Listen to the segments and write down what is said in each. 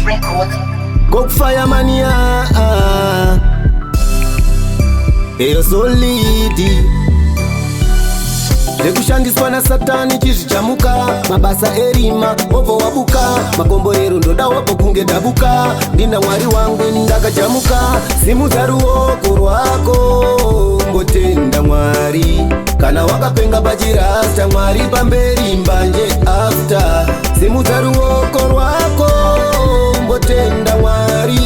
Records. Kokufaya mania eyo solidi zvekushandiswa nasatani chizvichamuka mabasa erima obva wabuka makomborero ndoda wabva kunge dabuka ndina mwari wangu ndakachamuka simudza ruoko rwako mbotenda mwari kana wakapenga pachirasta mwari pamberi mbanje after simudza ruoko rwako mbotenda mwari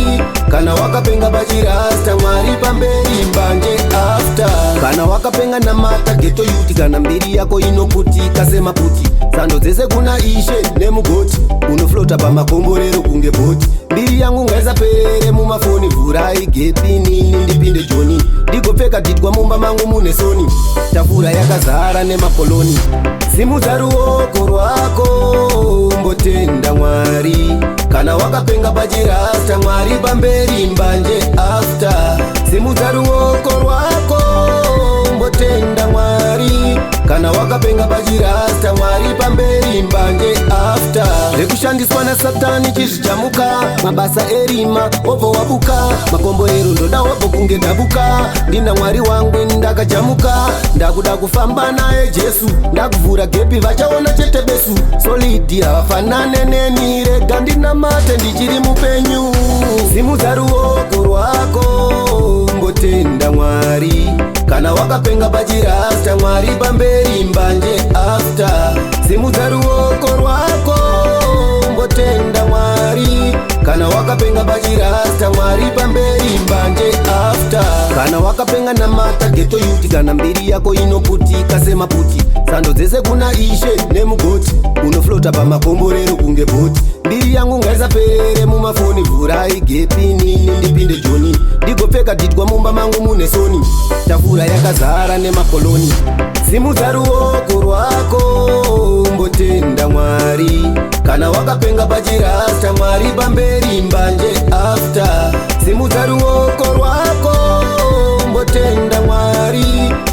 kana wakapenga pachirasta mwari pamberi mbanje after kana wakapenga namata geto yuti kana mbiri yako inoputika semaputi sando dzese kuna ishe nemugoti unoflota pamakomborero kunge bhoti mbiri yangu ngaisaperere mumafoni vhura igepinini ndipinde joni ndigopfeka dhitwa mumba mangu mune soni tafura yakazara nemakoloni simudza ruoko rwako mbotenda mwari kana wakapenga pachirasta mwari pamberi mbanje after simudza ruoko rwako mbotenda mwari kana wakapenga pachirasta mwari pamberi mbanje after zvekushandiswa nasatani chizvichamuka mabasa erima obva wabuka makomborero ndoda wabva kunge dabuka ndina mwari wangu ndakachamuka ndakuda kufamba naye jesu ndakuvhura gepi vachaona chete besu solidi havafanane neni rega ndinamate ndichiri mupenyu simudza ruoko rwako mbotenda mwari kana wakapenga pachirasta mwari pamberi mbanje after simudza ruoko rwako mbotenda mwari kana wakapenga pachirasta mwari pamberi mbanje after kana wakapenga namata geto yuti kana mbiri yako inoputika semaputi sando dzese kuna ishe nemugoti unoflota pamakomborero kunge bhoti mbiri yangu ngaisaperere mumafoni vhura igepinini ndipinde joni ndigopfeka dhitwa mumba mangu mune soni tafura yakazara nemakoloni simudza ruoko rwako mbotenda mwari kana wakapenga pachirasta mwari pamberi mbanje after simudza ruoko rwako mbotenda mwari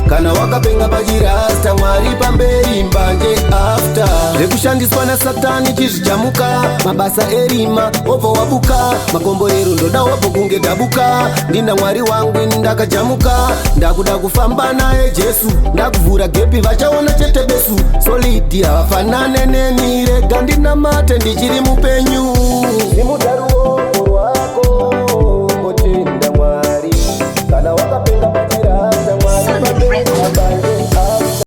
kana wakapenga pachirasta mwari pamberi mbanje after zvekushandiswa nasatani chizvichamuka mabasa erima obva wabuka makomborero ndoda wabva kunge dabuka ndina mwari wangu ndakachamuka ndakuda kufamba naye jesu ndakuvhura gepi vachaona chete besu solidi havafanane neni rega ndinamate ndichiri mupenyu simudza